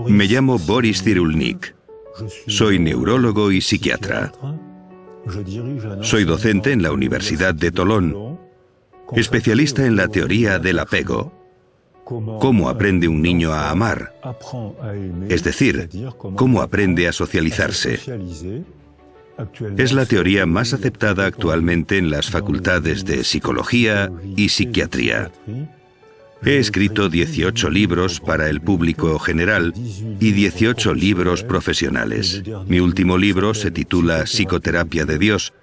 Me llamo Boris Cyrulnik. Soy neurólogo y psiquiatra. Soy docente en la Universidad de Tolón, especialista en la teoría del apego. ¿Cómo aprende un niño a amar? Es decir, ¿cómo aprende a socializarse? Es la teoría más aceptada actualmente en las facultades de psicología y psiquiatría. He escrito 18 libros para el público general y 18 libros profesionales. Mi último libro se titula Psicoterapia de Dios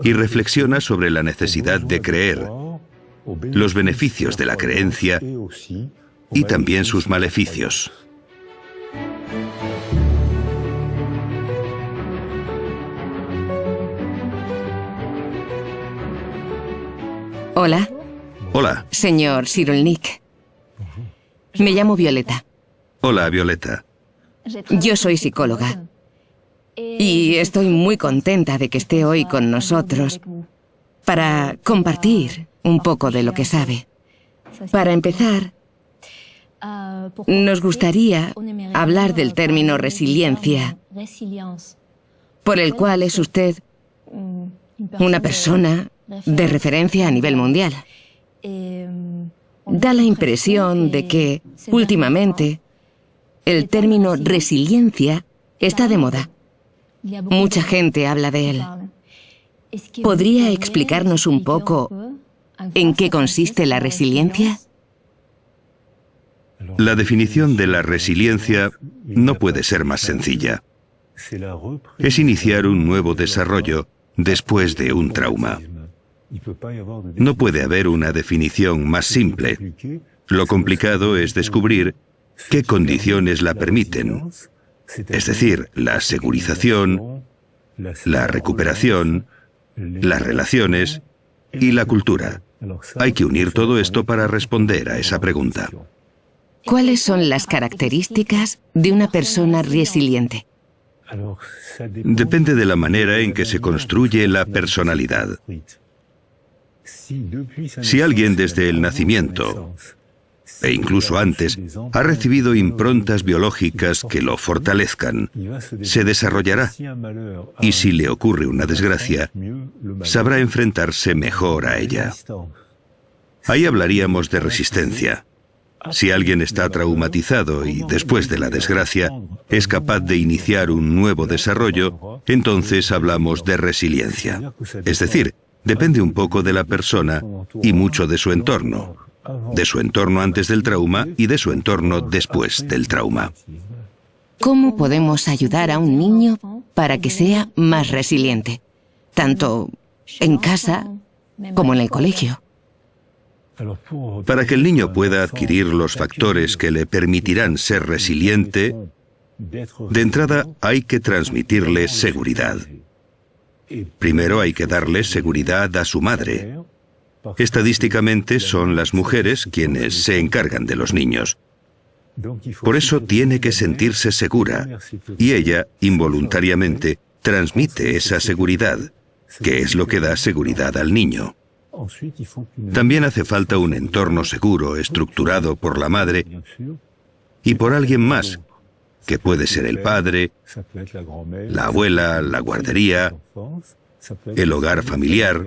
y reflexiona sobre la necesidad de creer, los beneficios de la creencia y también sus maleficios. Hola. Hola. Señor Cyrulnik. Me llamo Violeta. Hola, Violeta. Yo soy psicóloga. Y estoy muy contenta de que esté hoy con nosotros para compartir un poco de lo que sabe. Para empezar, nos gustaría hablar del término resiliencia, por el cual es usted una persona de referencia a nivel mundial. Da la impresión de que, últimamente, el término resiliencia está de moda. Mucha gente habla de él. ¿Podría explicarnos un poco en qué consiste la resiliencia? La definición de la resiliencia no puede ser más sencilla. Es iniciar un nuevo desarrollo después de un trauma. No puede haber una definición más simple. Lo complicado es descubrir qué condiciones la permiten, es decir, la segurización, la recuperación, las relaciones y la cultura. Hay que unir todo esto para responder a esa pregunta. ¿Cuáles son las características de una persona resiliente? Depende de la manera en que se construye la personalidad. Si alguien desde el nacimiento, e incluso antes, ha recibido improntas biológicas que lo fortalezcan, se desarrollará. Y si le ocurre una desgracia, sabrá enfrentarse mejor a ella. Ahí hablaríamos de resistencia. Si alguien está traumatizado y después de la desgracia es capaz de iniciar un nuevo desarrollo, entonces hablamos de resiliencia. Es decir, depende un poco de la persona y mucho de su entorno antes del trauma y de su entorno después del trauma. ¿Cómo podemos ayudar a un niño para que sea más resiliente, tanto en casa como en el colegio? Para que el niño pueda adquirir los factores que le permitirán ser resiliente, de entrada hay que transmitirle seguridad. Primero hay que darle seguridad a su madre. Estadísticamente son las mujeres quienes se encargan de los niños. Por eso tiene que sentirse segura, y ella, involuntariamente, transmite esa seguridad, que es lo que da seguridad al niño. También hace falta un entorno seguro, estructurado por la madre y por alguien más, que puede ser el padre, la abuela, la guardería, el hogar familiar.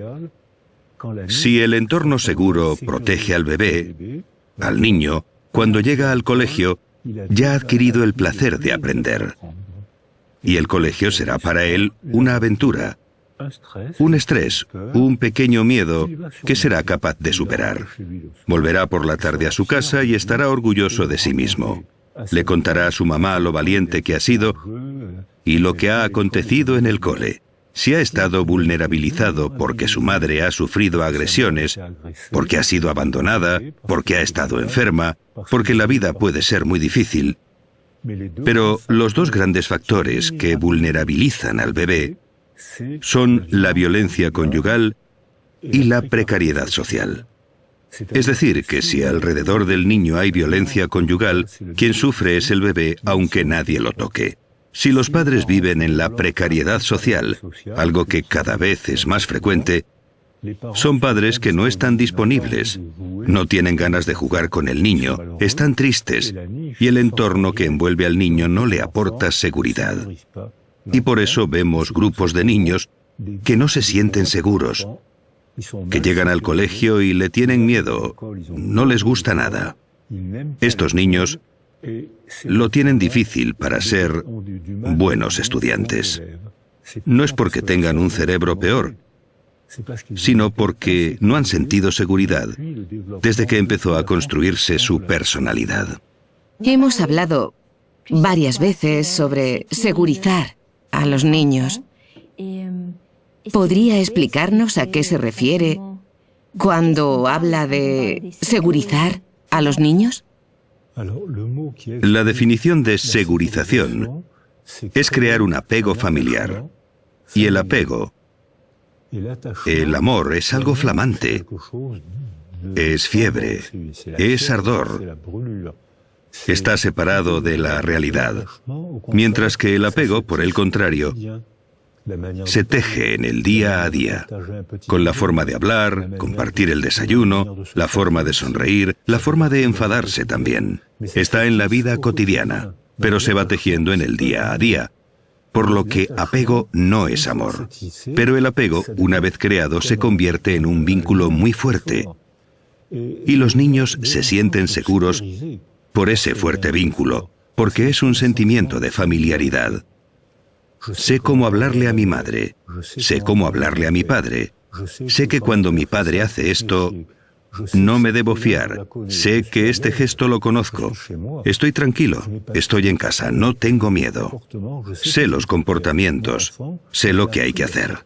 Si el entorno seguro protege al bebé, al niño, cuando llega al colegio, ya ha adquirido el placer de aprender. Y el colegio será para él una aventura, un estrés, un pequeño miedo que será capaz de superar. Volverá por la tarde a su casa y estará orgulloso de sí mismo. Le contará a su mamá lo valiente que ha sido y lo que ha acontecido en el cole. Si ha estado vulnerabilizado porque su madre ha sufrido agresiones, porque ha sido abandonada, porque ha estado enferma, porque la vida puede ser muy difícil. Pero los dos grandes factores que vulnerabilizan al bebé son la violencia conyugal y la precariedad social. Es decir, que si alrededor del niño hay violencia conyugal, quien sufre es el bebé aunque nadie lo toque. Si los padres viven en la precariedad social, algo que cada vez es más frecuente, Son padres que no están disponibles, no tienen ganas de jugar con el niño, están tristes y el entorno que envuelve al niño no le aporta seguridad. Y por eso vemos grupos de niños que no se sienten seguros, que llegan al colegio y le tienen miedo, no les gusta nada. Estos niños lo tienen difícil para ser buenos estudiantes. No es porque tengan un cerebro peor, sino porque no han sentido seguridad desde que empezó a construirse su personalidad. Hemos hablado varias veces sobre segurizar a los niños. ¿Podría explicarnos a qué se refiere cuando habla de segurizar a los niños? La definición de segurización es crear un apego familiar. Y el apego, el amor, es algo flamante, es fiebre, es ardor, está separado de la realidad. Mientras que el apego, por el contrario, se teje en el día a día, con la forma de hablar, compartir el desayuno, la forma de sonreír, la forma de enfadarse también. Está en la vida cotidiana, pero se va tejiendo en el día a día. Por lo que apego no es amor. Pero el apego, una vez creado, se convierte en un vínculo muy fuerte. Y los niños se sienten seguros por ese fuerte vínculo, porque es un sentimiento de familiaridad. Sé cómo hablarle a mi madre, sé cómo hablarle a mi padre, sé que cuando mi padre hace esto, no me debo fiar, sé que este gesto lo conozco, estoy tranquilo, estoy en casa, no tengo miedo, sé los comportamientos, sé lo que hay que hacer.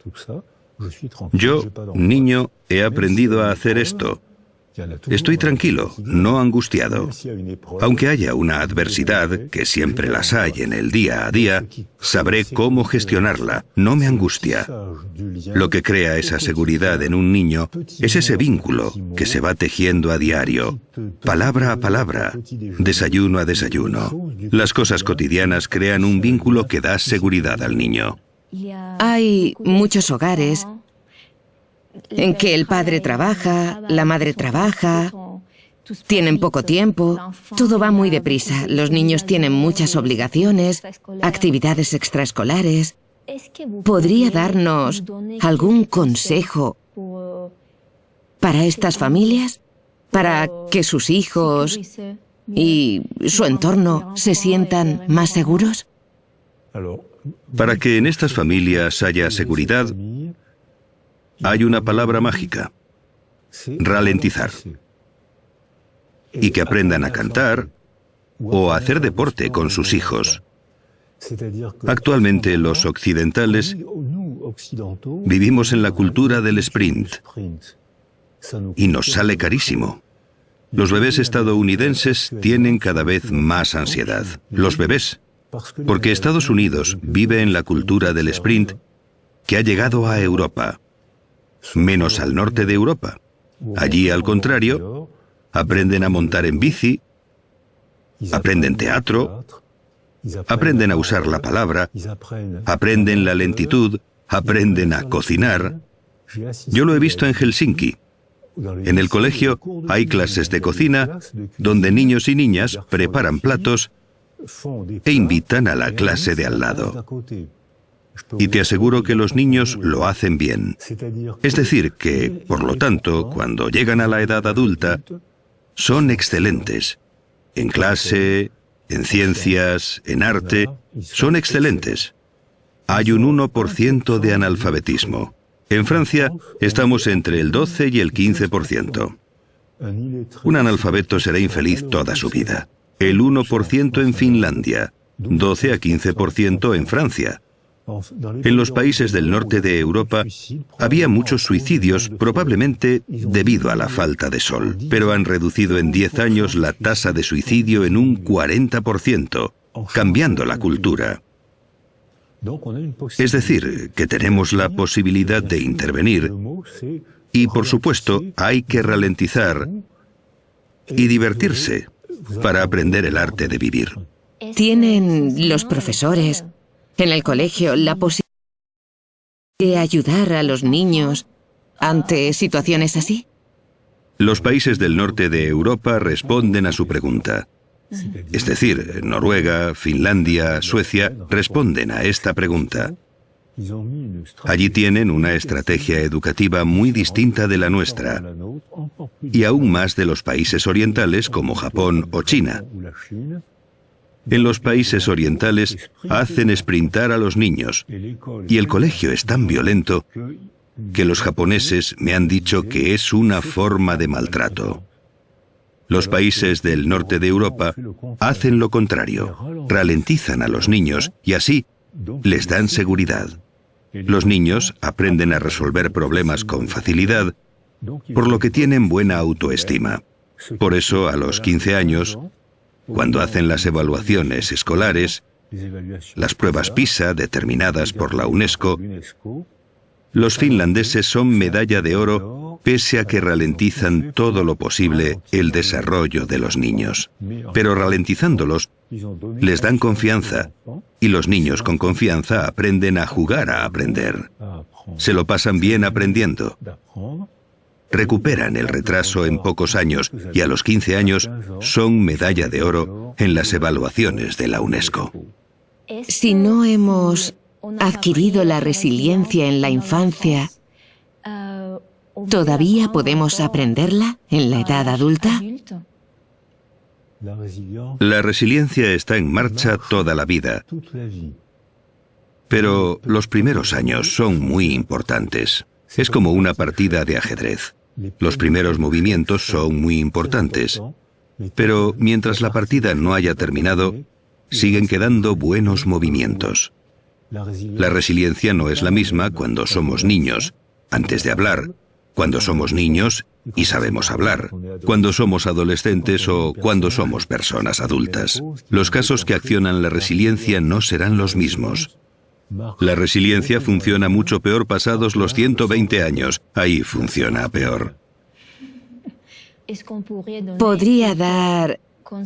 Yo, niño, he aprendido a hacer esto. Estoy tranquilo, no angustiado. Aunque haya una adversidad, que siempre las hay en el día a día, sabré cómo gestionarla, no me angustia. Lo que crea esa seguridad en un niño es ese vínculo que se va tejiendo a diario, palabra a palabra, desayuno a desayuno. Las cosas cotidianas crean un vínculo que da seguridad al niño. Hay muchos hogares en que el padre trabaja, la madre trabaja, tienen poco tiempo, todo va muy deprisa, los niños tienen muchas obligaciones, actividades extraescolares. ¿Podría darnos algún consejo para estas familias? Para que sus hijos y su entorno se sientan más seguros. Para que en estas familias haya seguridad, hay una palabra mágica: ralentizar. Y que aprendan a cantar o a hacer deporte con sus hijos. Actualmente los occidentales vivimos en la cultura del sprint y nos sale carísimo. Los bebés estadounidenses tienen cada vez más ansiedad. Los bebés, porque Estados Unidos vive en la cultura del sprint que ha llegado a Europa. Menos al norte de Europa. Allí, al contrario, aprenden a montar en bici, aprenden teatro, aprenden a usar la palabra, aprenden la lentitud, aprenden a cocinar. Yo lo he visto en Helsinki. En el colegio hay clases de cocina donde niños y niñas preparan platos e invitan a la clase de al lado. Y te aseguro que los niños lo hacen bien. Es decir, que, por lo tanto, cuando llegan a la edad adulta, son excelentes. En clase, en ciencias, en arte, son excelentes. Hay un 1% de analfabetismo. En Francia estamos entre el 12 y el 15%. Un analfabeto será infeliz toda su vida. El 1% en Finlandia, 12 a 15% en Francia. En los países del norte de Europa había muchos suicidios, probablemente debido a la falta de sol, pero han reducido en 10 años la tasa de suicidio en un 40%, cambiando la cultura. Es decir, que tenemos la posibilidad de intervenir y, por supuesto, hay que ralentizar y divertirse para aprender el arte de vivir. ¿Tienen los profesores en el colegio la posibilidad de ayudar a los niños ante situaciones así? Los países del norte de Europa responden a su pregunta. Es decir, Noruega, Finlandia, Suecia responden a esta pregunta. Allí tienen una estrategia educativa muy distinta de la nuestra, y aún más de los países orientales como Japón o China. En los países orientales hacen sprintar a los niños, y el colegio es tan violento que los japoneses me han dicho que es una forma de maltrato. Los países del norte de Europa hacen lo contrario, ralentizan a los niños y así les dan seguridad. Los niños aprenden a resolver problemas con facilidad, por lo que tienen buena autoestima. Por eso, a los 15 años, cuando hacen las evaluaciones escolares, las pruebas PISA determinadas por la UNESCO, los finlandeses son medalla de oro pese a que ralentizan todo lo posible el desarrollo de los niños. Pero ralentizándolos, les dan confianza, y los niños con confianza aprenden a jugar a aprender. Se lo pasan bien aprendiendo. Recuperan el retraso en pocos años y a los 15 años son medalla de oro en las evaluaciones de la UNESCO. Si no hemos adquirido la resiliencia en la infancia, ¿todavía podemos aprenderla en la edad adulta? La resiliencia está en marcha toda la vida, pero los primeros años son muy importantes. Es como una partida de ajedrez. Los primeros movimientos son muy importantes, pero mientras la partida no haya terminado, siguen quedando buenos movimientos. La resiliencia no es la misma cuando somos niños, antes de hablar, cuando somos niños y sabemos hablar, cuando somos adolescentes o cuando somos personas adultas. Los casos que accionan la resiliencia no serán los mismos. La resiliencia funciona mucho peor pasados los 120 años. Ahí funciona peor. ¿Podría dar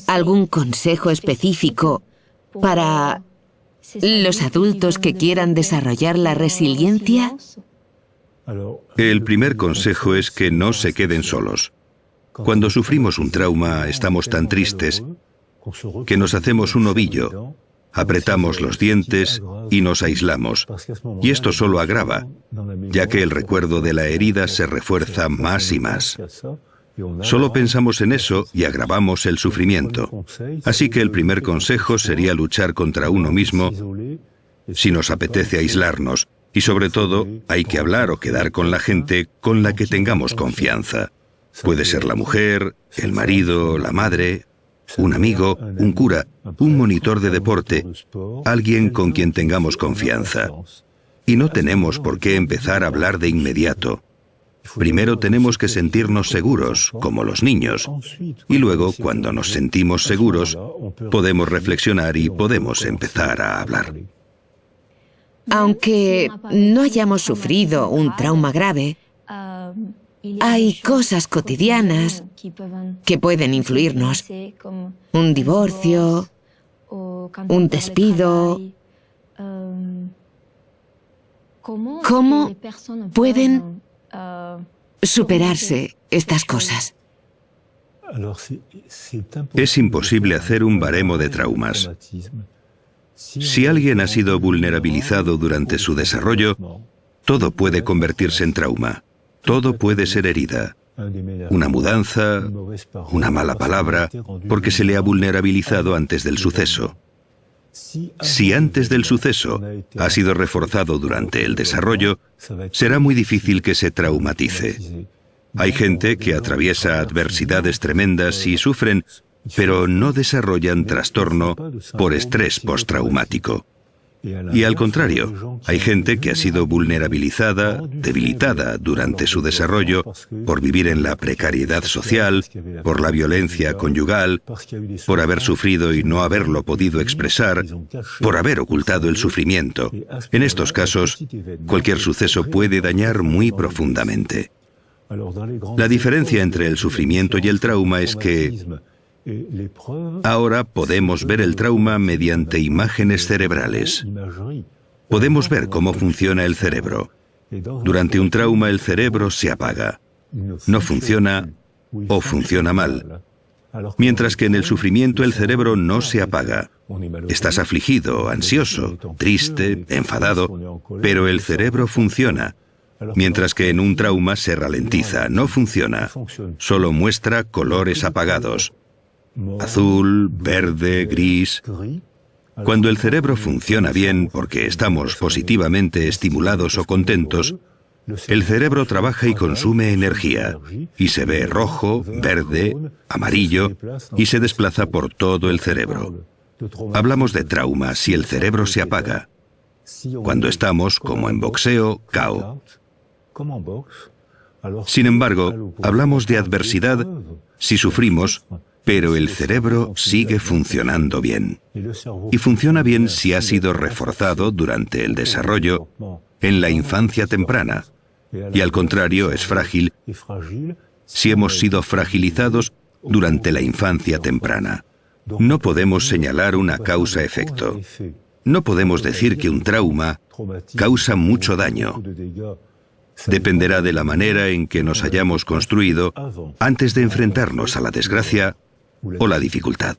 algún consejo específico para los adultos que quieran desarrollar la resiliencia? El primer consejo es que no se queden solos. Cuando sufrimos un trauma, estamos tan tristes que nos hacemos un ovillo, apretamos los dientes y nos aislamos. Y esto solo agrava, ya que el recuerdo de la herida se refuerza más y más. Solo pensamos en eso y agravamos el sufrimiento. Así que el primer consejo sería luchar contra uno mismo si nos apetece aislarnos. Y sobre todo, hay que hablar o quedar con la gente con la que tengamos confianza. Puede ser la mujer, el marido, la madre, un amigo, un cura, un monitor de deporte, alguien con quien tengamos confianza. Y no tenemos por qué empezar a hablar de inmediato. Primero tenemos que sentirnos seguros, como los niños. Y luego, cuando nos sentimos seguros, podemos reflexionar y podemos empezar a hablar. Aunque no hayamos sufrido un trauma grave, hay cosas cotidianas que pueden influirnos. Un divorcio, un despido. ¿Cómo pueden superarse estas cosas? Es imposible hacer un baremo de traumas. Si alguien ha sido vulnerabilizado durante su desarrollo, todo puede convertirse en trauma. Todo puede ser herida. Una mudanza, una mala palabra, porque se le ha vulnerabilizado antes del suceso. Si antes del suceso ha sido reforzado durante el desarrollo, será muy difícil que se traumatice. Hay gente que atraviesa adversidades tremendas y sufren, pero no desarrollan trastorno por estrés postraumático. Y al contrario, hay gente que ha sido vulnerabilizada, debilitada durante su desarrollo por vivir en la precariedad social, por la violencia conyugal, por haber sufrido y no haberlo podido expresar, por haber ocultado el sufrimiento. En estos casos, cualquier suceso puede dañar muy profundamente. La diferencia entre el sufrimiento y el trauma es que ahora podemos ver el trauma mediante imágenes cerebrales. Podemos ver cómo funciona el cerebro. Durante un trauma el cerebro se apaga, no funciona o funciona mal, mientras que en el sufrimiento el cerebro no se apaga. Estás afligido, ansioso, triste, enfadado, pero el cerebro funciona, mientras que en un trauma se ralentiza, no funciona, solo muestra colores apagados, azul, verde, gris. Cuando el cerebro funciona bien porque estamos positivamente estimulados o contentos, el cerebro trabaja y consume energía, y se ve rojo, verde, amarillo, y se desplaza por todo el cerebro. Hablamos de trauma si el cerebro se apaga. Cuando estamos, como en boxeo, KO. Sin embargo, hablamos de adversidad si sufrimos, pero el cerebro sigue funcionando bien. Y funciona bien si ha sido reforzado durante el desarrollo en la infancia temprana. Y al contrario, es frágil si hemos sido fragilizados durante la infancia temprana. No podemos señalar una causa-efecto. No podemos decir que un trauma causa mucho daño. Dependerá de la manera en que nos hayamos construido antes de enfrentarnos a la desgracia o la dificultad.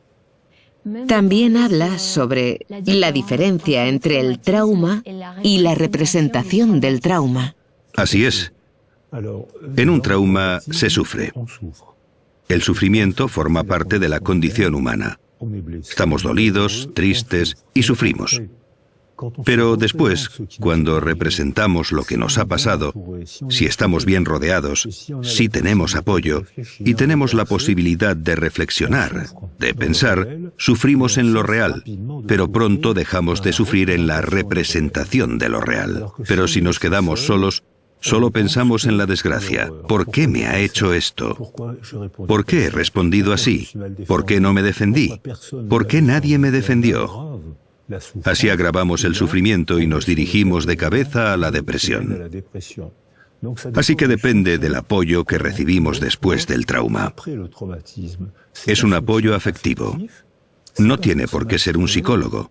También habla sobre la diferencia entre el trauma y la representación del trauma. Así es. En un trauma se sufre. El sufrimiento forma parte de la condición humana. Estamos dolidos, tristes y sufrimos. Pero después, cuando representamos lo que nos ha pasado, si estamos bien rodeados, si tenemos apoyo y tenemos la posibilidad de reflexionar, de pensar, sufrimos en lo real, pero pronto dejamos de sufrir en la representación de lo real. Pero si nos quedamos solos, solo pensamos en la desgracia. ¿Por qué me ha hecho esto? ¿Por qué he respondido así? ¿Por qué no me defendí? ¿Por qué nadie me defendió? Así agravamos el sufrimiento y nos dirigimos de cabeza a la depresión. Así que depende del apoyo que recibimos después del trauma. Es un apoyo afectivo. No tiene por qué ser un psicólogo.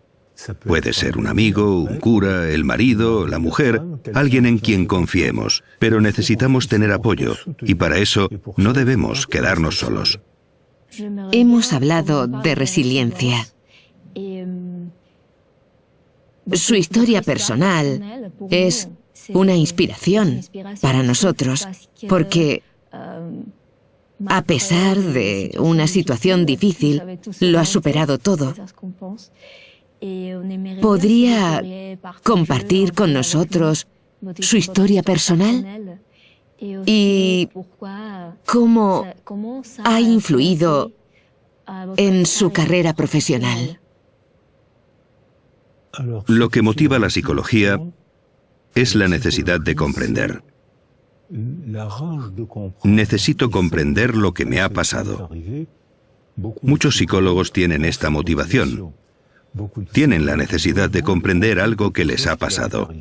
Puede ser un amigo, un cura, el marido, la mujer, alguien en quien confiemos. Pero necesitamos tener apoyo y para eso no debemos quedarnos solos. Hemos hablado de resiliencia. Su historia personal es una inspiración para nosotros, porque a pesar de una situación difícil, lo ha superado todo. ¿Podría compartir con nosotros su historia personal? ¿Y cómo ha influido en su carrera profesional? Lo que motiva la psicología es la necesidad de comprender. Necesito comprender lo que me ha pasado. Muchos psicólogos tienen esta motivación. Tienen la necesidad de comprender algo que les ha pasado.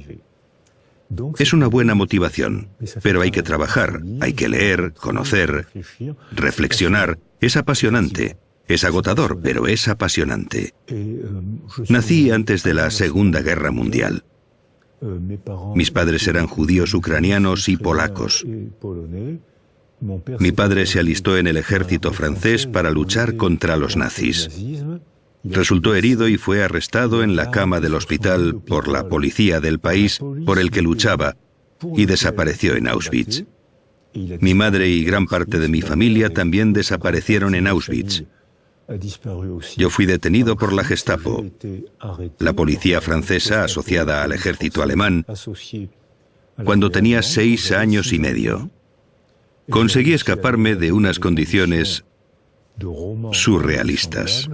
Es una buena motivación, pero hay que trabajar, hay que leer, conocer, reflexionar. Es apasionante. Es agotador, pero es apasionante. Nací antes de la Segunda Guerra Mundial. Mis padres eran judíos ucranianos y polacos. Mi padre se alistó en el ejército francés para luchar contra los nazis. Resultó herido y fue arrestado en la cama del hospital por la policía del país por el que luchaba y desapareció en Auschwitz. Mi madre y gran parte de mi familia también desaparecieron en Auschwitz. Yo fui detenido por la Gestapo, la policía francesa asociada al ejército alemán, cuando tenía 6 años y medio. Conseguí escaparme de unas condiciones surrealistas.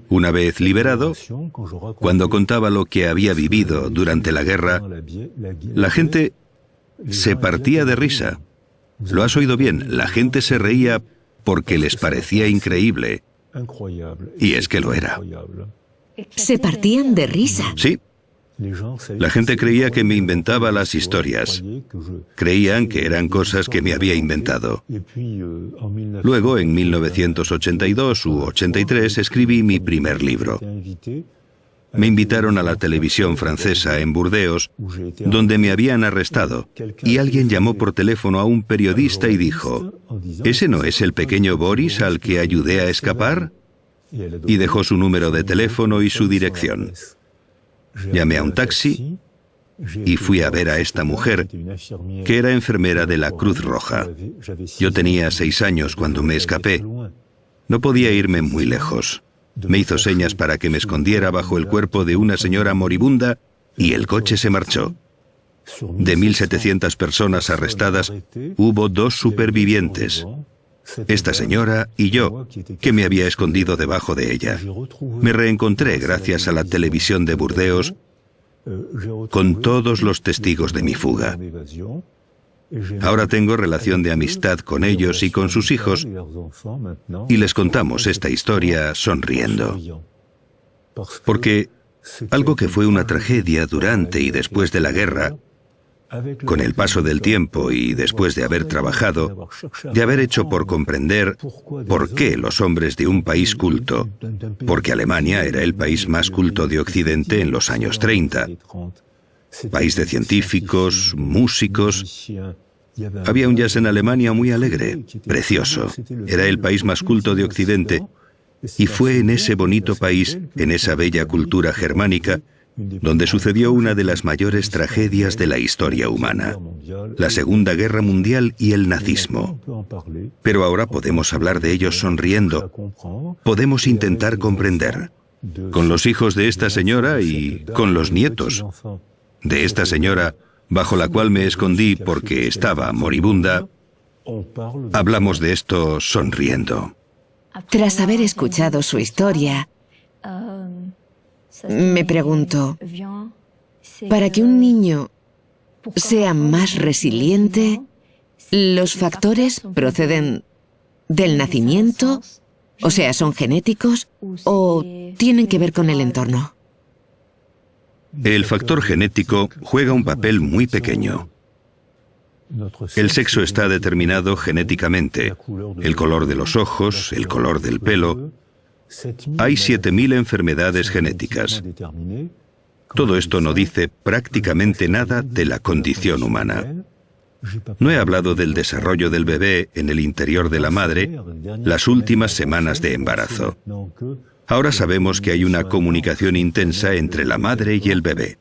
Una vez liberado, cuando contaba lo que había vivido durante la guerra, la gente se partía de risa. Lo has oído bien, la gente se reía porque les parecía increíble. Y es que lo era. ¿Se partían de risa? Sí. La gente creía que me inventaba las historias. Creían que eran cosas que me había inventado. Luego, en 1982 u 83, escribí mi primer libro. Me invitaron a la televisión francesa en Burdeos, donde me habían arrestado, y alguien llamó por teléfono a un periodista y dijo: ¿ese no es el pequeño Boris al que ayudé a escapar? Y dejó su número de teléfono y su dirección. Llamé a un taxi y fui a ver a esta mujer, que era enfermera de la Cruz Roja. Yo tenía 6 años cuando me escapé. No podía irme muy lejos. Me hizo señas para que me escondiera bajo el cuerpo de una señora moribunda y el coche se marchó. De 1.700 personas arrestadas, hubo 2 supervivientes. Esta señora y yo, que me había escondido debajo de ella. Me reencontré gracias a la televisión de Burdeos con todos los testigos de mi fuga. Ahora tengo relación de amistad con ellos y con sus hijos, y les contamos esta historia sonriendo. Porque algo que fue una tragedia durante y después de la guerra, con el paso del tiempo y después de haber trabajado, de haber hecho por comprender por qué los hombres de un país culto, porque Alemania era el país más culto de Occidente en los años 30, país de científicos, músicos. Había un jazz en Alemania muy alegre, precioso. Era el país más culto de Occidente, y fue en ese bonito país, en esa bella cultura germánica, donde sucedió una de las mayores tragedias de la historia humana, la Segunda Guerra Mundial y el nazismo. Pero ahora podemos hablar de ellos sonriendo. Podemos intentar comprender. Con los hijos de esta señora y con los nietos de esta señora, bajo la cual me escondí porque estaba moribunda, hablamos de esto sonriendo. Tras haber escuchado su historia, me pregunto, para que un niño sea más resiliente, ¿los factores proceden del nacimiento? O sea, ¿son genéticos o tienen que ver con el entorno? El factor genético juega un papel muy pequeño. El sexo está determinado genéticamente. El color de los ojos, el color del pelo. Hay 7.000 enfermedades genéticas. Todo esto no dice prácticamente nada de la condición humana. No he hablado del desarrollo del bebé en el interior de la madre las últimas semanas de embarazo. Ahora sabemos que hay una comunicación intensa entre la madre y el bebé.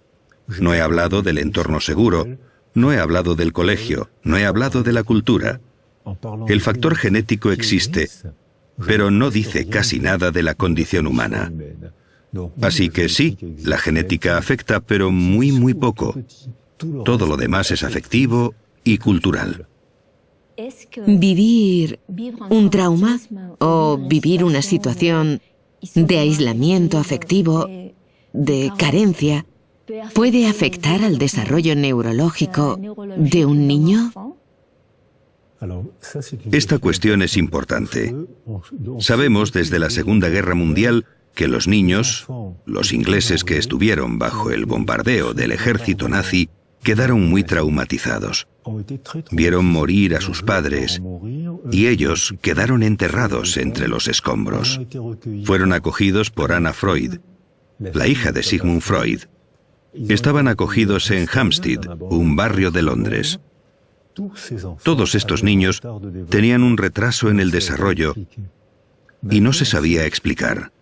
No he hablado del entorno seguro, no he hablado del colegio, no he hablado de la cultura. El factor genético existe, pero no dice casi nada de la condición humana. Así que sí, la genética afecta, pero muy poco. Todo lo demás es afectivo y cultural. ¿Vivir un trauma o vivir una situación de aislamiento afectivo, de carencia, puede afectar al desarrollo neurológico de un niño? Esta cuestión es importante. Sabemos desde la Segunda Guerra Mundial que los niños, los ingleses que estuvieron bajo el bombardeo del ejército nazi, quedaron muy traumatizados. Vieron morir a sus padres y ellos quedaron enterrados entre los escombros. Fueron acogidos por Anna Freud, la hija de Sigmund Freud. Estaban acogidos en Hampstead, un barrio de Londres. Todos estos niños tenían un retraso en el desarrollo y no se sabía explicar.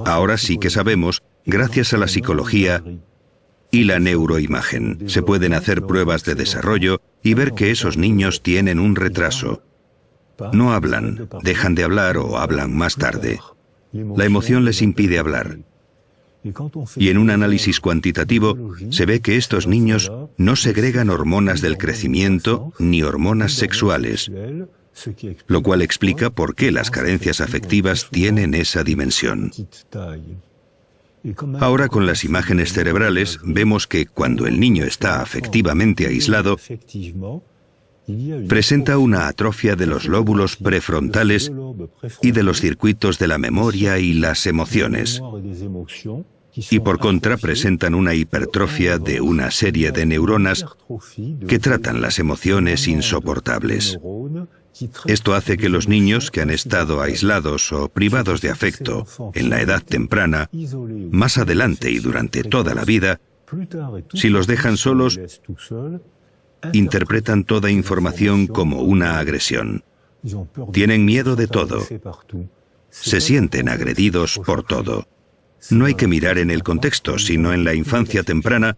Ahora sí que sabemos, gracias a la psicología y la neuroimagen. Se pueden hacer pruebas de desarrollo y ver que esos niños tienen un retraso. No hablan, dejan de hablar o hablan más tarde. La emoción les impide hablar. Y en un análisis cuantitativo se ve que estos niños no segregan hormonas del crecimiento ni hormonas sexuales, lo cual explica por qué las carencias afectivas tienen esa dimensión. Ahora con las imágenes cerebrales vemos que cuando el niño está afectivamente aislado, presenta una atrofia de los lóbulos prefrontales y de los circuitos de la memoria y las emociones. Y por contra presentan una hipertrofia de una serie de neuronas que tratan las emociones insoportables. Esto hace que los niños que han estado aislados o privados de afecto en la edad temprana, más adelante y durante toda la vida, si los dejan solos, interpretan toda información como una agresión. Tienen miedo de todo. Se sienten agredidos por todo. No hay que mirar en el contexto, sino en la infancia temprana,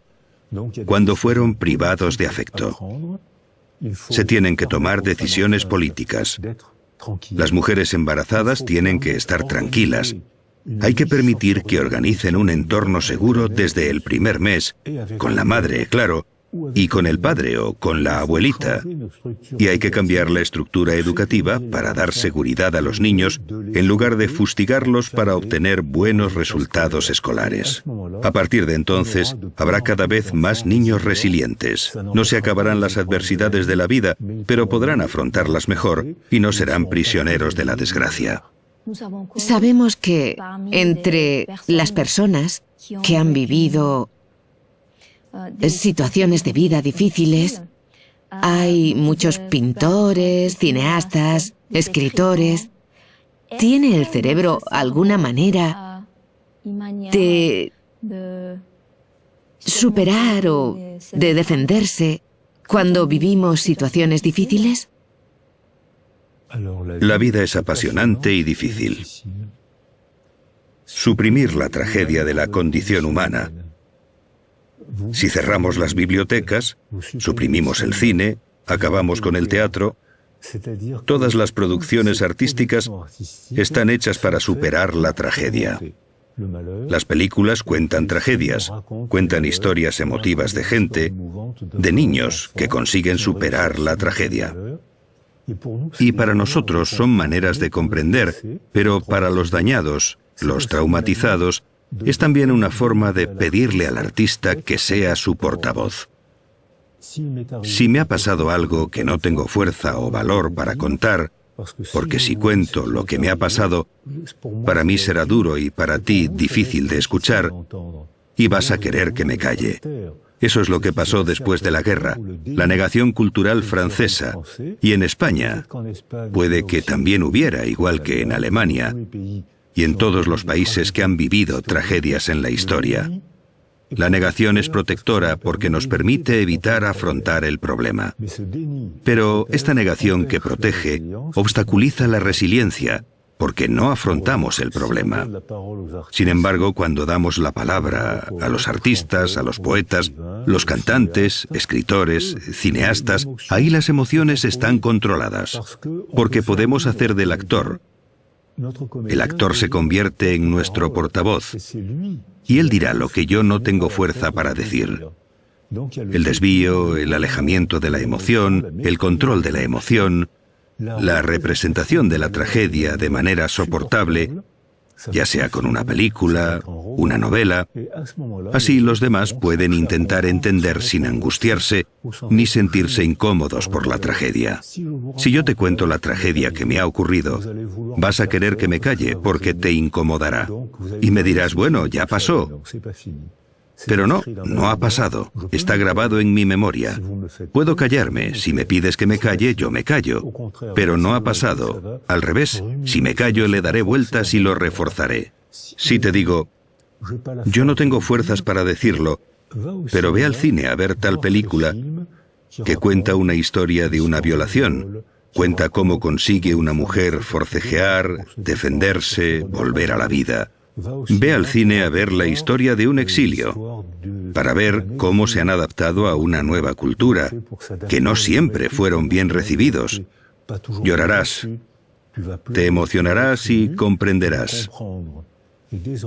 cuando fueron privados de afecto. Se tienen que tomar decisiones políticas. Las mujeres embarazadas tienen que estar tranquilas. Hay que permitir que organicen un entorno seguro desde el primer mes, con la madre, claro, y con el padre o con la abuelita. Y hay que cambiar la estructura educativa para dar seguridad a los niños en lugar de fustigarlos para obtener buenos resultados escolares. A partir de entonces, habrá cada vez más niños resilientes. No se acabarán las adversidades de la vida, pero podrán afrontarlas mejor y no serán prisioneros de la desgracia. Sabemos que entre las personas que han vivido situaciones de vida difíciles, hay muchos pintores, cineastas, escritores. ¿Tiene el cerebro alguna manera de superar o de defenderse cuando vivimos situaciones difíciles? La vida es apasionante y difícil. Suprimir la tragedia de la condición humana. Si cerramos las bibliotecas, suprimimos el cine, acabamos con el teatro, todas las producciones artísticas están hechas para superar la tragedia. Las películas cuentan tragedias, cuentan historias emotivas de gente, de niños que consiguen superar la tragedia. Y para nosotros son maneras de comprender, pero para los dañados, los traumatizados, es también una forma de pedirle al artista que sea su portavoz. Si me ha pasado algo que no tengo fuerza o valor para contar, porque si cuento lo que me ha pasado, para mí será duro y para ti difícil de escuchar, y vas a querer que me calle. Eso es lo que pasó después de la guerra, la negación cultural francesa, y en España puede que también hubiera, igual que en Alemania, y en todos los países que han vivido tragedias en la historia. La negación es protectora porque nos permite evitar afrontar el problema. Pero esta negación que protege obstaculiza la resiliencia, porque no afrontamos el problema. Sin embargo, cuando damos la palabra a los artistas, a los poetas, los cantantes, escritores, cineastas, ahí las emociones están controladas, porque podemos hacer del actor. El actor se convierte en nuestro portavoz, y él dirá lo que yo no tengo fuerza para decir. El desvío, el alejamiento de la emoción, el control de la emoción, la representación de la tragedia de manera soportable, ya sea con una película, una novela. Así los demás pueden intentar entender sin angustiarse ni sentirse incómodos por la tragedia. Si yo te cuento la tragedia que me ha ocurrido, vas a querer que me calle porque te incomodará. Y me dirás, bueno, ya pasó. Pero no, no ha pasado. Está grabado en mi memoria. Puedo callarme. Si me pides que me calle, yo me callo. Pero no ha pasado. Al revés, si me callo, le daré vueltas y lo reforzaré. Si te digo, yo no tengo fuerzas para decirlo, pero ve al cine a ver tal película que cuenta una historia de una violación. Cuenta cómo consigue una mujer forcejear, defenderse, volver a la vida. Ve al cine a ver la historia de un exilio, para ver cómo se han adaptado a una nueva cultura, que no siempre fueron bien recibidos. Llorarás, te emocionarás y comprenderás.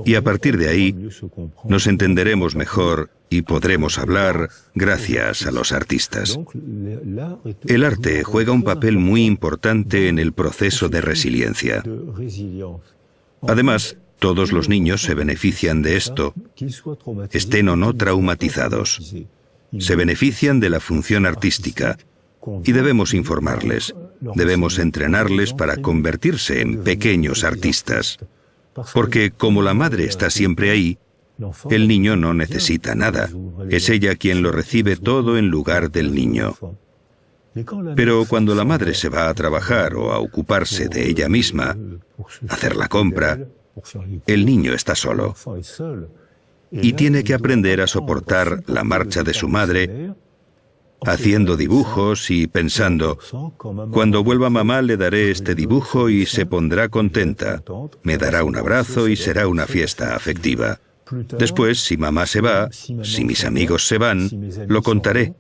Y a partir de ahí, nos entenderemos mejor y podremos hablar gracias a los artistas. El arte juega un papel muy importante en el proceso de resiliencia. Además, todos los niños se benefician de esto, estén o no traumatizados. Se benefician de la función artística y debemos informarles, debemos entrenarles para convertirse en pequeños artistas. Porque como la madre está siempre ahí, el niño no necesita nada. Es ella quien lo recibe todo en lugar del niño. Pero cuando la madre se va a trabajar o a ocuparse de ella misma, hacer la compra, el niño está solo y tiene que aprender a soportar la marcha de su madre, haciendo dibujos y pensando, cuando vuelva mamá le daré este dibujo y se pondrá contenta, me dará un abrazo y será una fiesta afectiva. Después, si mamá se va, si mis amigos se van, lo contaré.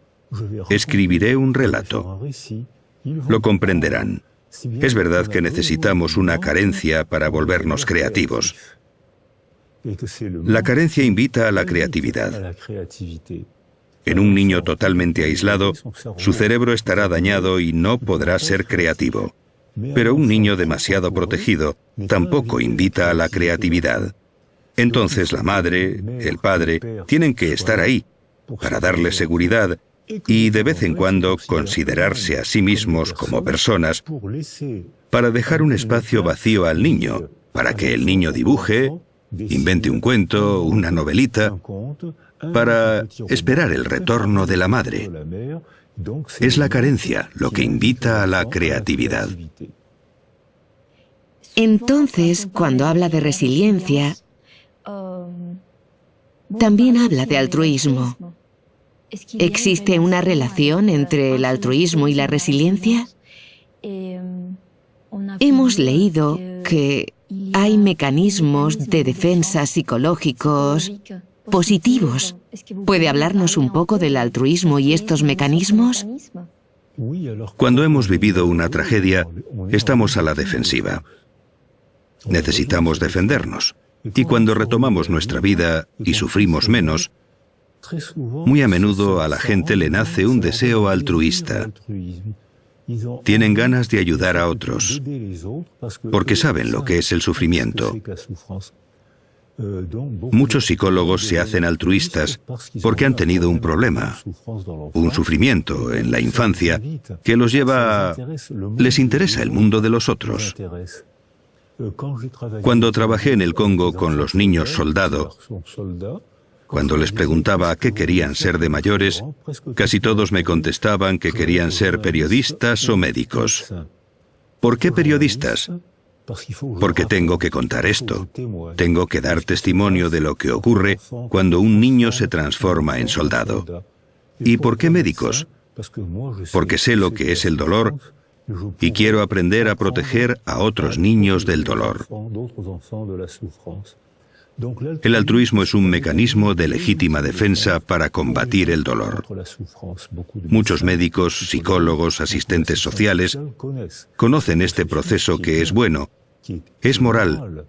Escribiré un relato. Lo comprenderán. Es verdad que necesitamos una carencia para volvernos creativos. La carencia invita a la creatividad. En un niño totalmente aislado, su cerebro estará dañado y no podrá ser creativo. Pero un niño demasiado protegido tampoco invita a la creatividad. Entonces la madre, el padre, tienen que estar ahí para darle seguridad y de vez en cuando considerarse a sí mismos como personas, para dejar un espacio vacío al niño, para que el niño dibuje, invente un cuento, una novelita, para esperar el retorno de la madre. Es la carencia lo que invita a la creatividad. Entonces, cuando habla de resiliencia, también habla de altruismo. ¿Existe una relación entre el altruismo y la resiliencia? Hemos leído que hay mecanismos de defensa psicológicos positivos. ¿Puede hablarnos un poco del altruismo y estos mecanismos? Cuando hemos vivido una tragedia, estamos a la defensiva. Necesitamos defendernos. Y cuando retomamos nuestra vida y sufrimos menos, muy a menudo a la gente le nace un deseo altruista. Tienen ganas de ayudar a otros, porque saben lo que es el sufrimiento. Muchos psicólogos se hacen altruistas porque han tenido un problema, un sufrimiento en la infancia que los lleva a... Les interesa el mundo de los otros. Cuando trabajé en el Congo con los niños soldado, cuando les preguntaba qué querían ser de mayores, casi todos me contestaban que querían ser periodistas o médicos. ¿Por qué periodistas? Porque tengo que contar esto. Tengo que dar testimonio de lo que ocurre cuando un niño se transforma en soldado. ¿Y por qué médicos? Porque sé lo que es el dolor y quiero aprender a proteger a otros niños del dolor. El altruismo es un mecanismo de legítima defensa para combatir el dolor. Muchos médicos, psicólogos, asistentes sociales conocen este proceso que es bueno, es moral,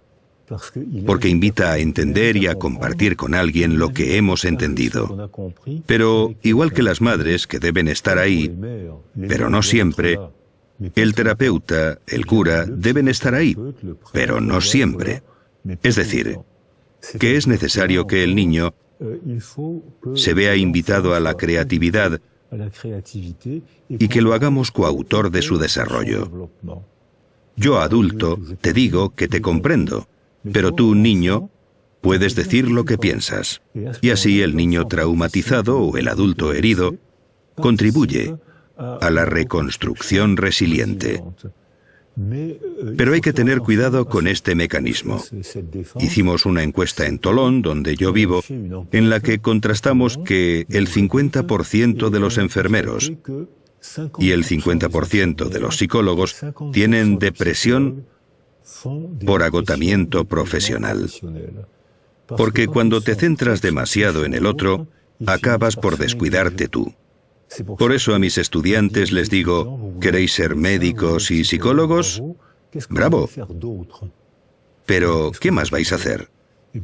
porque invita a entender y a compartir con alguien lo que hemos entendido. Pero, igual que las madres que deben estar ahí, pero no siempre, el terapeuta, el cura, deben estar ahí, pero no siempre. Es decir, que es necesario que el niño se vea invitado a la creatividad y que lo hagamos coautor de su desarrollo. Yo, adulto, te digo que te comprendo, pero tú, niño, puedes decir lo que piensas. Y así el niño traumatizado o el adulto herido contribuye a la reconstrucción resiliente. Pero hay que tener cuidado con este mecanismo. Hicimos una encuesta en Tolón, donde yo vivo, en la que contrastamos que el 50% de los enfermeros y el 50% de los psicólogos tienen depresión por agotamiento profesional. Porque cuando te centras demasiado en el otro, acabas por descuidarte tú. Por eso a mis estudiantes les digo, ¿queréis ser médicos y psicólogos? ¡Bravo! Pero, ¿qué más vais a hacer?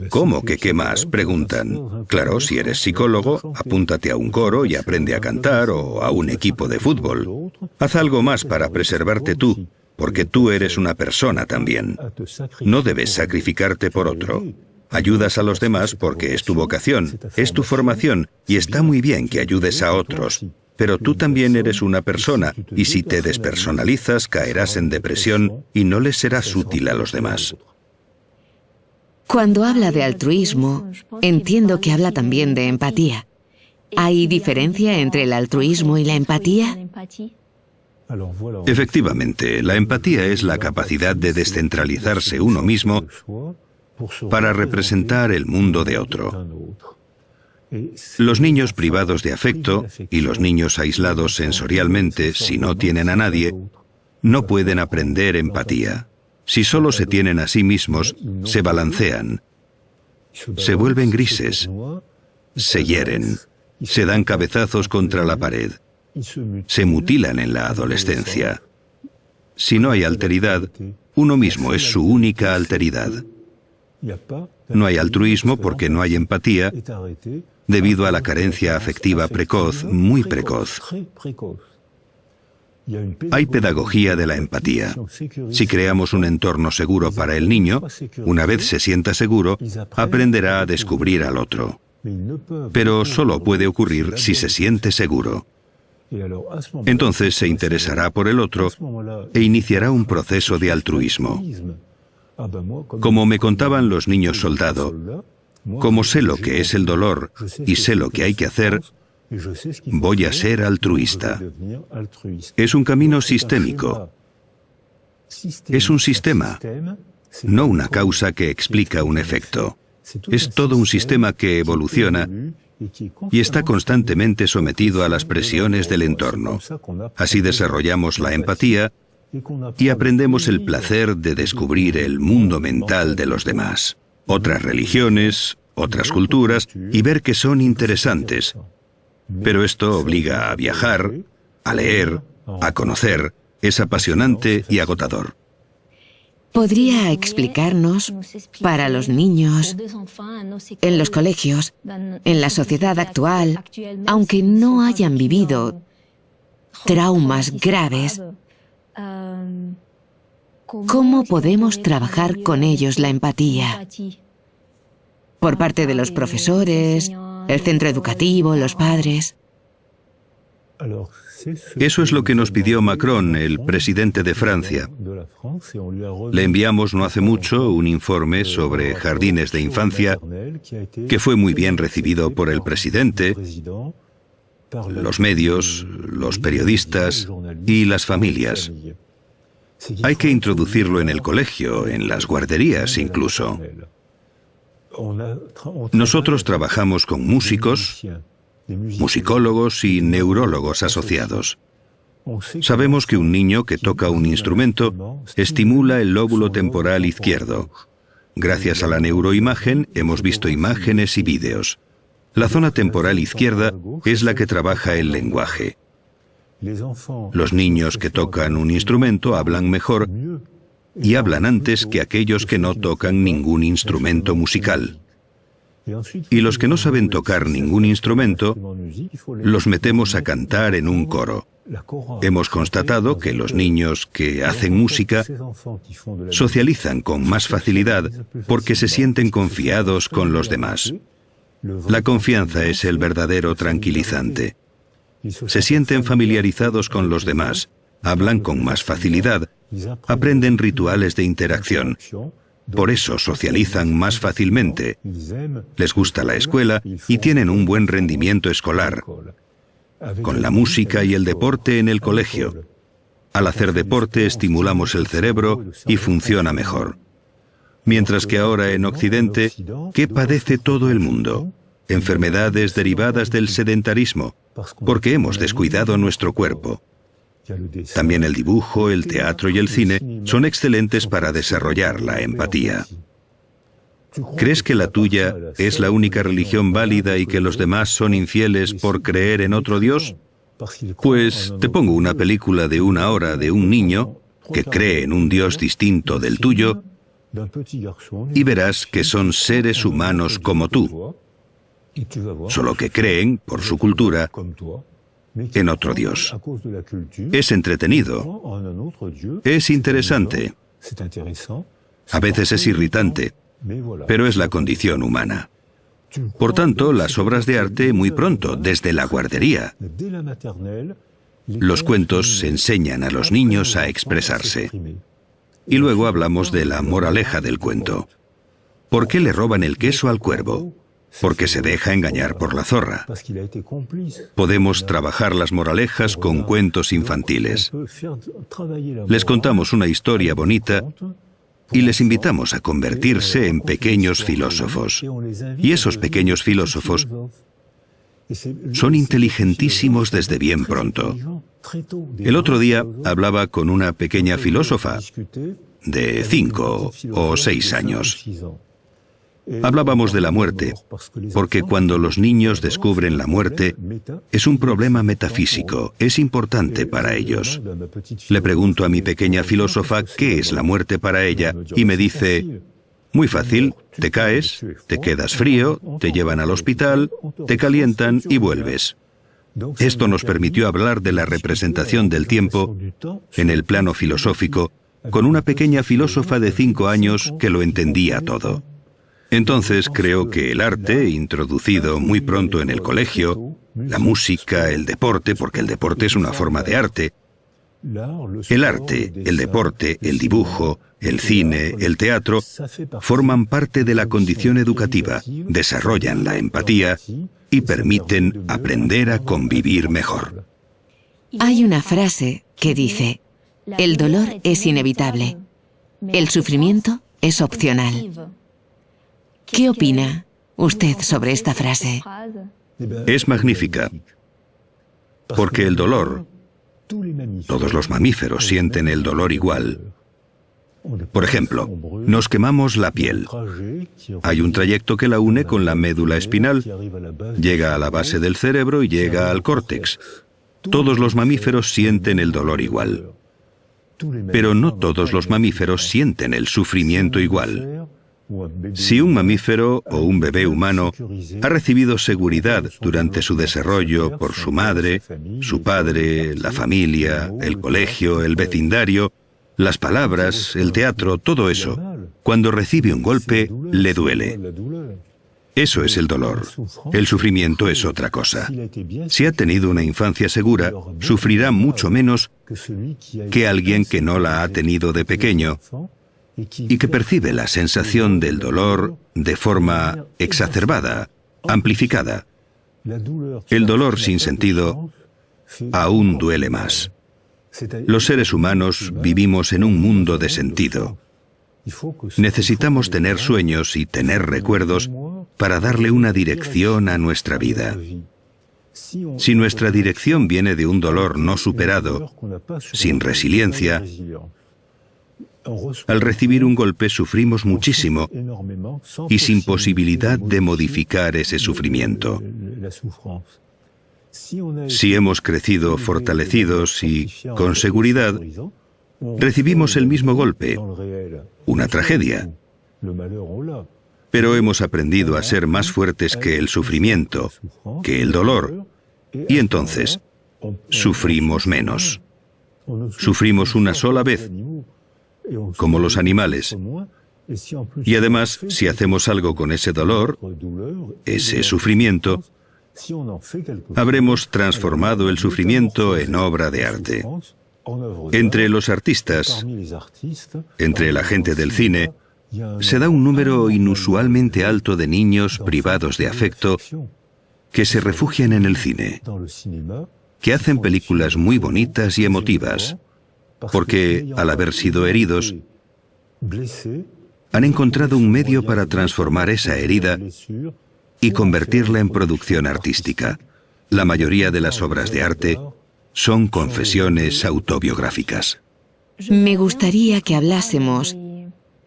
¿Cómo que qué más? Preguntan. Claro, si eres psicólogo, apúntate a un coro y aprende a cantar o a un equipo de fútbol. Haz algo más para preservarte tú, porque tú eres una persona también. No debes sacrificarte por otro. Ayudas a los demás porque es tu vocación, es tu formación, y está muy bien que ayudes a otros. Pero tú también eres una persona, y si te despersonalizas caerás en depresión y no les serás útil a los demás. Cuando habla de altruismo, entiendo que habla también de empatía. ¿Hay diferencia entre el altruismo y la empatía? Efectivamente, la empatía es la capacidad de descentralizarse uno mismo para representar el mundo de otro. Los niños privados de afecto y los niños aislados sensorialmente, si no tienen a nadie, no pueden aprender empatía. Si solo se tienen a sí mismos, se balancean, se vuelven grises, se hieren, se dan cabezazos contra la pared, se mutilan en la adolescencia. Si no hay alteridad, uno mismo es su única alteridad. No hay altruismo porque no hay empatía, debido a la carencia afectiva precoz, muy precoz. Hay pedagogía de la empatía. Si creamos un entorno seguro para el niño, una vez se sienta seguro, aprenderá a descubrir al otro. Pero solo puede ocurrir si se siente seguro. Entonces se interesará por el otro e iniciará un proceso de altruismo. Como me contaban los niños soldado, como sé lo que es el dolor y sé lo que hay que hacer, voy a ser altruista. Es un camino sistémico. Es un sistema, no una causa que explica un efecto. Es todo un sistema que evoluciona y está constantemente sometido a las presiones del entorno. Así desarrollamos la empatía y aprendemos el placer de descubrir el mundo mental de los demás, otras religiones, otras culturas, y ver que son interesantes. Pero esto obliga a viajar, a leer, a conocer. Es apasionante y agotador. ¿Podría explicarnos, para los niños, en los colegios, en la sociedad actual, aunque no hayan vivido traumas graves, cómo podemos trabajar con ellos la empatía? Por parte de los profesores, el centro educativo, los padres. Eso es lo que nos pidió Macron, el presidente de Francia. Le enviamos no hace mucho un informe sobre jardines de infancia que fue muy bien recibido por el presidente, los medios, los periodistas y las familias. Hay que introducirlo en el colegio, en las guarderías incluso. Nosotros trabajamos con músicos, musicólogos y neurólogos asociados. Sabemos que un niño que toca un instrumento estimula el lóbulo temporal izquierdo. Gracias a la neuroimagen hemos visto imágenes y vídeos. La zona temporal izquierda es la que trabaja el lenguaje. Los niños que tocan un instrumento hablan mejor y hablan antes que aquellos que no tocan ningún instrumento musical. Y los que no saben tocar ningún instrumento, los metemos a cantar en un coro. Hemos constatado que los niños que hacen música socializan con más facilidad porque se sienten confiados con los demás. La confianza es el verdadero tranquilizante. Se sienten familiarizados con los demás, hablan con más facilidad, aprenden rituales de interacción. Por eso socializan más fácilmente, les gusta la escuela y tienen un buen rendimiento escolar, con la música y el deporte en el colegio. Al hacer deporte estimulamos el cerebro y funciona mejor. Mientras que ahora en Occidente, ¿qué padece todo el mundo? Enfermedades derivadas del sedentarismo, porque hemos descuidado nuestro cuerpo. También el dibujo, el teatro y el cine son excelentes para desarrollar la empatía. ¿Crees que la tuya es la única religión válida y que los demás son infieles por creer en otro Dios? Pues te pongo una película de 1 hora de un niño que cree en un Dios distinto del tuyo y verás que son seres humanos como tú, solo que creen, por su cultura, en otro Dios. Es entretenido, es interesante, a veces es irritante, pero es la condición humana. Por tanto, las obras de arte muy pronto, desde la guardería. Los cuentos enseñan a los niños a expresarse. Y luego hablamos de la moraleja del cuento. ¿Por qué le roban el queso al cuervo? porque se deja engañar por la zorra. Podemos trabajar las moralejas con cuentos infantiles. Les contamos una historia bonita y les invitamos a convertirse en pequeños filósofos. Y esos pequeños filósofos son inteligentísimos desde bien pronto. El otro día hablaba con una pequeña filósofa de 5 o 6 años. Hablábamos de la muerte, porque cuando los niños descubren la muerte, es un problema metafísico, es importante para ellos. Le pregunto a mi pequeña filósofa qué es la muerte para ella, y me dice: muy fácil, te caes, te quedas frío, te llevan al hospital, te calientan y vuelves. Esto nos permitió hablar de la representación del tiempo en el plano filosófico, con una pequeña filósofa de 5 años que lo entendía todo. Entonces creo que el arte, introducido muy pronto en el colegio, la música, el deporte, porque el deporte es una forma de arte, el arte, el deporte, el dibujo, el cine, el teatro, forman parte de la condición educativa, desarrollan la empatía y permiten aprender a convivir mejor. Hay una frase que dice: el dolor es inevitable, el sufrimiento es opcional. ¿Qué opina usted sobre esta frase? Es magnífica, porque el dolor, todos los mamíferos sienten el dolor igual. Por ejemplo, nos quemamos la piel. Hay un trayecto que la une con la médula espinal, llega a la base del cerebro y llega al córtex. Todos los mamíferos sienten el dolor igual. Pero no todos los mamíferos sienten el sufrimiento igual. Si un mamífero o un bebé humano ha recibido seguridad durante su desarrollo por su madre, su padre, la familia, el colegio, el vecindario, las palabras, el teatro, todo eso, cuando recibe un golpe, le duele. Eso es el dolor. El sufrimiento es otra cosa. Si ha tenido una infancia segura, sufrirá mucho menos que alguien que no la ha tenido de pequeño y que percibe la sensación del dolor de forma exacerbada, amplificada. El dolor sin sentido aún duele más. Los seres humanos vivimos en un mundo de sentido. Necesitamos tener sueños y tener recuerdos para darle una dirección a nuestra vida. Si nuestra dirección viene de un dolor no superado, sin resiliencia, al recibir un golpe sufrimos muchísimo y sin posibilidad de modificar ese sufrimiento. Si hemos crecido fortalecidos y con seguridad, recibimos el mismo golpe, una tragedia. Pero hemos aprendido a ser más fuertes que el sufrimiento, que el dolor, y entonces sufrimos menos. Sufrimos una sola vez, como los animales. Y además, si hacemos algo con ese dolor, ese sufrimiento, habremos transformado el sufrimiento en obra de arte. Entre los artistas, entre la gente del cine, se da un número inusualmente alto de niños privados de afecto que se refugian en el cine, que hacen películas muy bonitas y emotivas, porque, al haber sido heridos, han encontrado un medio para transformar esa herida y convertirla en producción artística. La mayoría de las obras de arte son confesiones autobiográficas. Me gustaría que hablásemos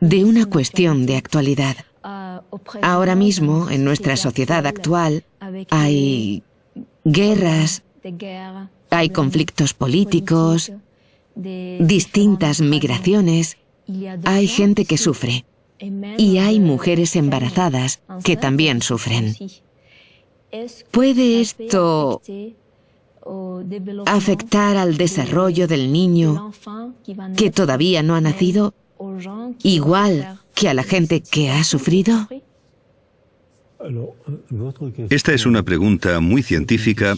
de una cuestión de actualidad. Ahora mismo, en nuestra sociedad actual, hay guerras, hay conflictos políticos, distintas migraciones, hay gente que sufre y hay mujeres embarazadas que también sufren. ¿Puede esto afectar al desarrollo del niño que todavía no ha nacido, igual que a la gente que ha sufrido? Esta es una pregunta muy científica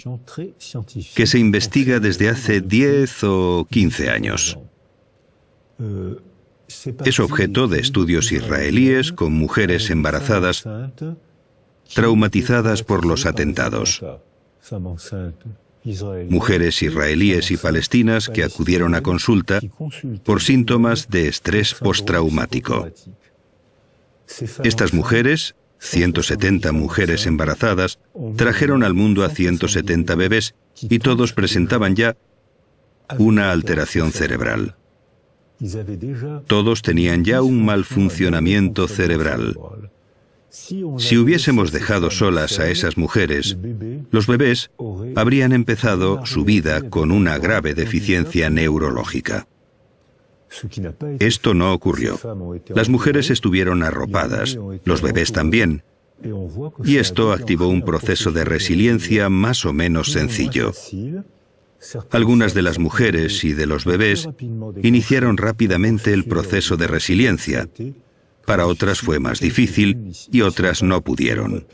que se investiga desde hace 10 o 15 años. Es objeto de estudios israelíes con mujeres embarazadas traumatizadas por los atentados. Mujeres israelíes y palestinas que acudieron a consulta por síntomas de estrés postraumático. Estas mujeres, 170 mujeres embarazadas, trajeron al mundo a 170 bebés y todos presentaban ya una alteración cerebral. Todos tenían ya un mal funcionamiento cerebral. Si hubiésemos dejado solas a esas mujeres, los bebés habrían empezado su vida con una grave deficiencia neurológica. Esto no ocurrió. Las mujeres estuvieron arropadas, los bebés también, y esto activó un proceso de resiliencia más o menos sencillo. Algunas de las mujeres y de los bebés iniciaron rápidamente el proceso de resiliencia. Para otras fue más difícil y otras no pudieron.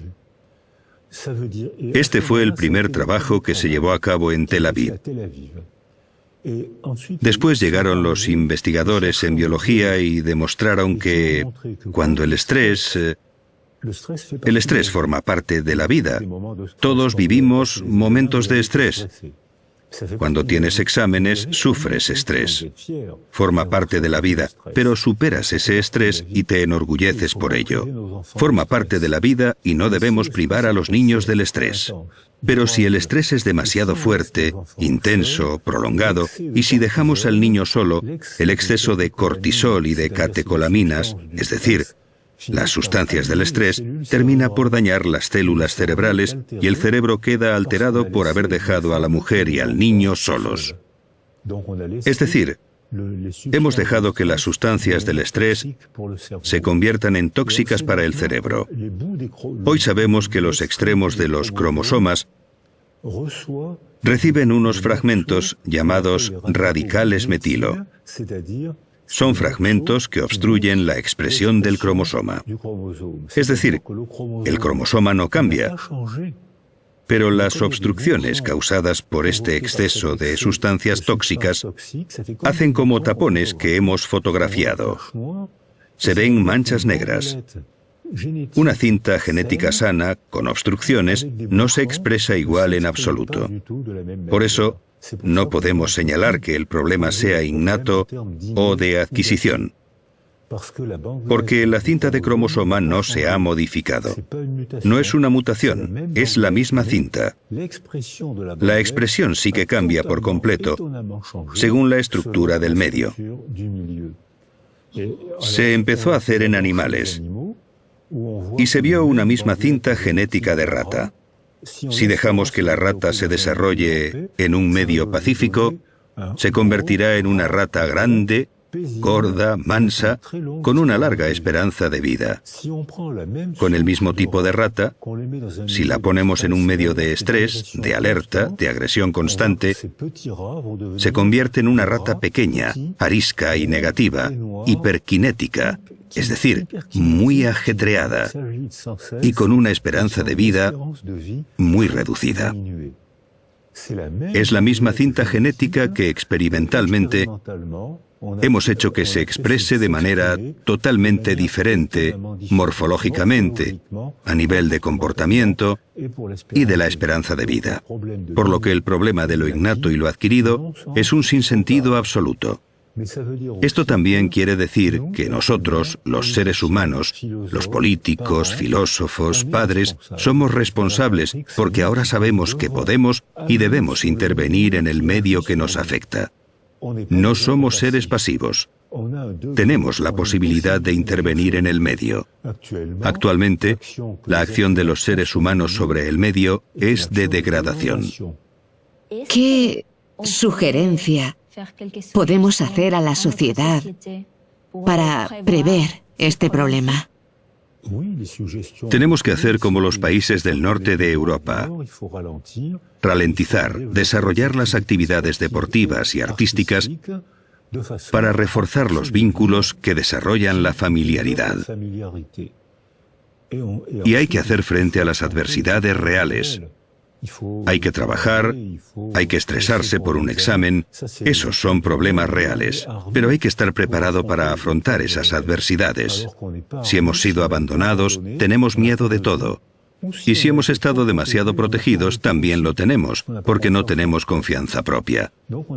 Este fue el primer trabajo que se llevó a cabo en Tel Aviv. Después llegaron los investigadores en biología y demostraron que cuando el estrés forma parte de la vida. Todos vivimos momentos de estrés. Cuando tienes exámenes, sufres estrés. Forma parte de la vida, pero superas ese estrés y te enorgulleces por ello. Forma parte de la vida y no debemos privar a los niños del estrés. Pero si el estrés es demasiado fuerte, intenso, prolongado, y si dejamos al niño solo, el exceso de cortisol y de catecolaminas, es decir, las sustancias del estrés, termina por dañar las células cerebrales y el cerebro queda alterado por haber dejado a la mujer y al niño solos. Es decir, hemos dejado que las sustancias del estrés se conviertan en tóxicas para el cerebro. Hoy sabemos que los extremos de los cromosomas reciben unos fragmentos llamados radicales metilo. Son fragmentos que obstruyen la expresión del cromosoma. Es decir, el cromosoma no cambia, pero las obstrucciones causadas por este exceso de sustancias tóxicas hacen como tapones que hemos fotografiado. Se ven manchas negras. Una cinta genética sana, con obstrucciones, no se expresa igual en absoluto. Por eso, no podemos señalar que el problema sea innato o de adquisición, porque la cinta de cromosoma no se ha modificado. No es una mutación, es la misma cinta. La expresión sí que cambia por completo, según la estructura del medio. Se empezó a hacer en animales, y se vio una misma cinta genética de rata. Si dejamos que la rata se desarrolle en un medio pacífico, se convertirá en una rata grande, gorda, mansa, con una larga esperanza de vida. Con el mismo tipo de rata, si la ponemos en un medio de estrés, de alerta, de agresión constante, se convierte en una rata pequeña, arisca y negativa, hiperkinética, es decir, muy ajetreada y con una esperanza de vida muy reducida. Es la misma cinta genética que experimentalmente hemos hecho que se exprese de manera totalmente diferente, morfológicamente, a nivel de comportamiento y de la esperanza de vida. Por lo que el problema de lo innato y lo adquirido es un sinsentido absoluto. Esto también quiere decir que nosotros, los seres humanos, los políticos, filósofos, padres, somos responsables porque ahora sabemos que podemos y debemos intervenir en el medio que nos afecta. No somos seres pasivos. Tenemos la posibilidad de intervenir en el medio. Actualmente, la acción de los seres humanos sobre el medio es de degradación. ¿Qué sugerencia podemos hacer a la sociedad para prever este problema? Tenemos que hacer como los países del norte de Europa. Ralentizar, desarrollar las actividades deportivas y artísticas para reforzar los vínculos que desarrollan la familiaridad. Y hay que hacer frente a las adversidades reales. Hay que trabajar, hay que estresarse por un examen. Esos son problemas reales, pero hay que estar preparado para afrontar esas adversidades. Si hemos sido abandonados, tenemos miedo de todo. Y si hemos estado demasiado protegidos, también lo tenemos, porque no tenemos confianza propia.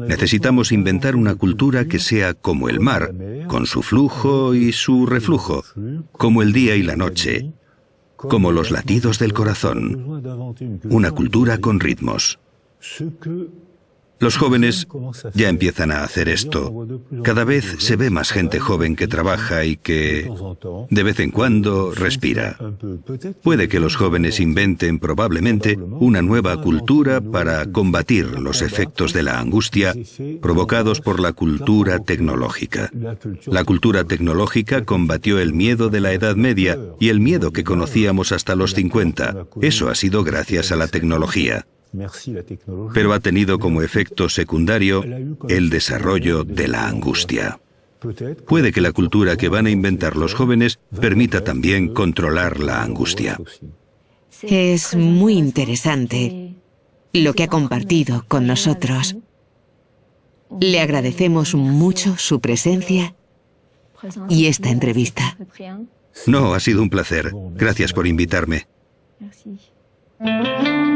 Necesitamos inventar una cultura que sea como el mar, con su flujo y su reflujo, como el día y la noche, como los latidos del corazón, una cultura con ritmos. Los jóvenes ya empiezan a hacer esto. Cada vez se ve más gente joven que trabaja y que, de vez en cuando, respira. Puede que los jóvenes inventen probablemente una nueva cultura para combatir los efectos de la angustia provocados por la cultura tecnológica. La cultura tecnológica combatió el miedo de la Edad Media y el miedo que conocíamos hasta los 50. Eso ha sido gracias a la tecnología. Pero ha tenido como efecto secundario el desarrollo de la angustia. Puede que la cultura que van a inventar los jóvenes permita también controlar la angustia. Es muy interesante lo que ha compartido con nosotros. Le agradecemos mucho su presencia y esta entrevista. No, ha sido un placer. Gracias por invitarme. Merci.